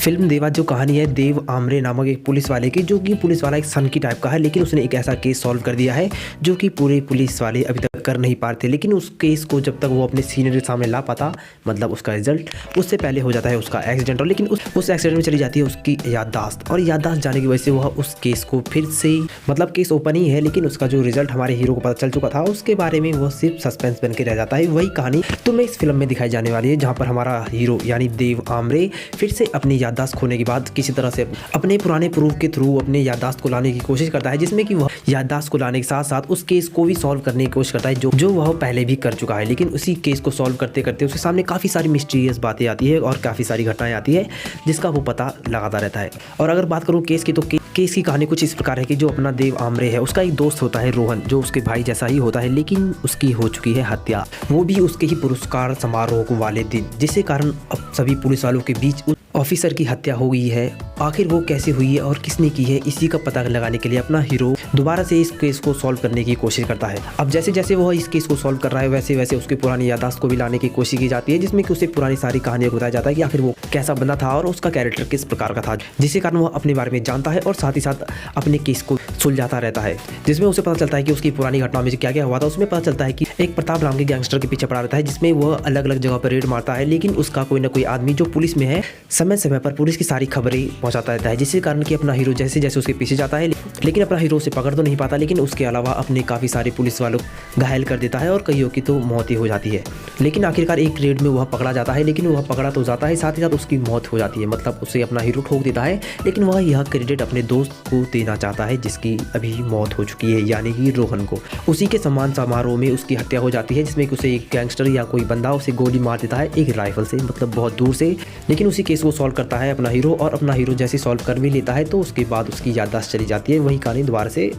Film देवा जो कहानी है देव आमरे नामक एक पुलिस वाले की, जो कि पुलिस वाला एक सन की टाइप का है, लेकिन उसने एक ऐसा केस सॉल्व कर दिया है जो कि पूरे पुलिस वाले अभी तक कर नहीं पाते। लेकिन उस केस को जब तक वो अपने सीनियर के सामने ला पाता, मतलब उसका रिजल्ट, उससे पहले हो जाता है उसका एक्सीडेंट। और लेकिन उस एक्सीडेंट में चली जाती है उसकी याददाश्त, और याददाश्त जाने की वजह से वह उस केस को फिर से, मतलब केस ओपन ही है लेकिन उसका जो रिजल्ट हमारे हीरो को पता चल चुका था, उसके बारे में वो सिर्फ सस्पेंस बन के रह जाता है। वही कहानी तुम्हें इस फिल्म में दिखाई जाने वाली है, जहाँ पर हमारा हीरो यानी देव आमरे फिर से अपनी याददाश्त खोने के बाद किसी तरह से अपने पुराने प्रूफ के थ्रू अपने याददाश्त को लाने की कोशिश करता है, जिसमें कि वह याददाश्त को लाने के साथ साथ उस केस को भी सॉल्व करने की कोशिश करता है जो वह पहले भी कर चुका है। लेकिन उसी केस को सॉल्व करते करते उसके सामने काफ़ी सारी मिस्टीरियस बातें आती है और काफ़ी सारी घटनाएं आती है जिसका वो पता लगाता रहता है। और अगर बात करूँ केस की, तो केस की कहानी कुछ इस प्रकार है कि जो अपना देव आमरे है उसका एक दोस्त होता है रोहन, जो उसके भाई जैसा ही होता है, लेकिन उसकी हो चुकी है हत्या, वो भी उसके ही पुरस्कार समारोह वाले दिन, जिसके कारण अब सभी पुलिस वालों के बीच ऑफिसर की हत्या हो गई है। आखिर वो कैसे हुई है और किसने की है, इसी का पता लगाने के लिए अपना हीरो दोबारा से इस केस को सॉल्व करने की कोशिश करता है। अब जैसे जैसे वह इस केस को सॉल्व कर रहा है, वैसे वैसे उसकी पुरानी याददाश्त को भी लाने की कोशिश की जाती है, जिसमें कि उसे पुरानी सारी कहानियां बताया जाता है कि आखिर वो कैसा बंदा था और उसका कैरेक्टर किस प्रकार का था, जिसके कारण वह अपने बारे में जानता है और साथ ही साथ अपने केस को सुलझाता रहता है, जिसमें उसे पता चलता है कि उसकी पुरानी घटनाओं में क्या क्या हुआ था। उसमें पता चलता है कि एक प्रताप नाम के गैंगस्टर के पीछे पड़ा रहता है, जिसमें वह अलग अलग जगह पर रेड मारता है, लेकिन उसका कोई ना कोई आदमी जो पुलिस में है समय समय पर पुलिस की सारी खबरें पहुंचाता रहता है, जिसके कारण कि अपना हीरो जैसे जैसे उसके पीछे जाता है, लेकिन अपना हीरो उसे पकड़ तो नहीं पाता, लेकिन उसके अलावा अपने काफ़ी सारे पुलिस वालों घायल कर देता है और कईयों की तो मौत ही हो जाती है। लेकिन आखिरकार एक रेड में वह पकड़ा जाता है, लेकिन वह पकड़ा तो जाता है, साथ ही साथ उसकी मौत हो जाती है, मतलब उसे अपना हीरो ठोक देता है, लेकिन वह यह क्रेडिट अपने दोस्त को देना चाहता है जिसकी अभी मौत हो चुकी है, यानी कि रोहन को। उसी के सम्मान समारोह में उसकी हत्या हो जाती है, जिसमें कि उसे एक गैंगस्टर या कोई बंदा उसे गोली मार देता है एक राइफल से, मतलब बहुत दूर से। लेकिन उसी केस को सॉल्व करता है अपना हीरो, और अपना हीरो जैसे सॉल्व कर भी लेता है तो उसके बाद उसकी याददाश्त चली जाती है, वही कहानी दोबारा से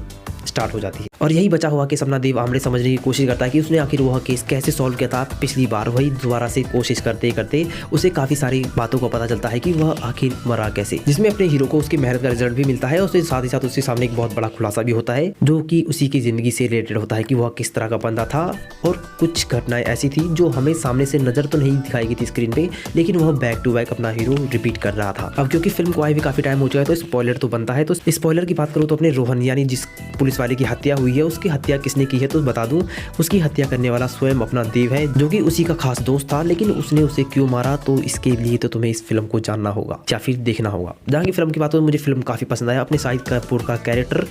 स्टार्ट हो जाती है। और यही बचा हुआ केस अपना देव आमरे समझने की कोशिश करता है कि उसने आखिर वह केस कैसे सॉल्व किया था पिछली बार। वही दोबारा से कोशिश करते करते उसे काफ़ी सारी बातों का पता चलता है कि वह आखिर मरा कैसे, जिसमें अपने हीरो को उसकी मेहनत का रिजल्ट भी मिलता है, और उसके साथ ही साथ उसके सामने एक बहुत बड़ा खुलासा भी होता है जो कि उसी की ज़िंदगी से रिलेटेड होता है कि वह किस तरह का बंदा था। और कुछ घटनाएं ऐसी थी जो हमें सामने से नज़र तो नहीं दिखाई गई थी स्क्रीन पे, लेकिन वह बैक टू बैक अपना हीरो रिपीट कर रहा था। अब क्योंकि फिल्म को आए भी काफ़ी टाइम हो चुका है तो स्पॉइलर तो बनता है। तो स्पॉइलर की बात करूँ तो अपने रोहन यानी जिस पुलिस वाले की हत्या हुई है, उसकी हत्या किसने की है तो बता दूं, उसकी हत्या करने वाला स्वयं अपना देव है, जो कि उसी का खास दोस्त था। लेकिन उसने उसे क्यों मारा, तो इसके लिए तो तुम्हें इस फिल्म को जानना होगा या फिर देखना होगा। जहाँ की फिल्म की बात हो, मुझे फिल्म काफ़ी पसंद आया। अपने शाहिद कपूर का कैरेक्टर,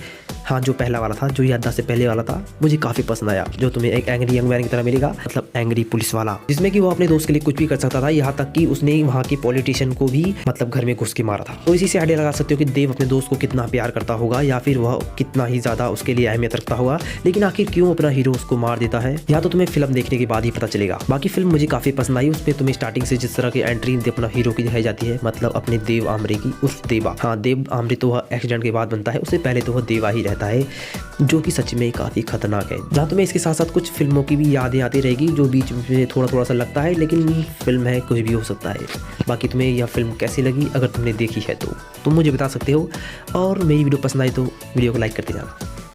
हाँ जो पहला वाला था, जो याददाश्त से पहले वाला था, मुझे काफ़ी पसंद आया। जो तुम्हें एक एंग्री यंग मैन की तरह मिलेगा, मतलब एंग्री पुलिस वाला, जिसमें कि वो अपने दोस्त के लिए कुछ भी कर सकता था, यहाँ तक कि उसने वहाँ के पॉलिटिशियन को भी मतलब घर में घुस के मारा था। तो इसी से आइडिया लगा सकते हो कि देव अपने दोस्त को कितना प्यार करता होगा, या फिर वह कितना ही ज़्यादा उसके लिए अहमियत रखता होगा। लेकिन आखिर क्यों अपना हीरो उसको मार देता है, या तो तुम्हें फिल्म देखने के बाद ही पता चलेगा। बाकी फिल्म मुझे काफ़ी पसंद आई। उसमें तुम्हें स्टार्टिंग से जिस तरह की एंट्री अपना हीरो की दिखाई जाती है, मतलब अपने देव आमरे की, उस देवा, हाँ देव आमरे तो वह एक्सीडेंट के बाद बनता है, उससे पहले तो वह देवा ही रहता है, जो कि सच में काफ़ी खतरनाक है। जहाँ तुम्हें इसके साथ साथ कुछ फिल्मों की भी यादें आती रहेगी, जो बीच में थोड़ा थोड़ा सा लगता है, लेकिन फिल्म है, कुछ भी हो सकता है। बाकी तुम्हें यह फिल्म कैसी लगी, अगर तुमने देखी है तो तुम मुझे बता सकते हो, और मेरी वीडियो पसंद आई तो वीडियो को लाइक करते जाना।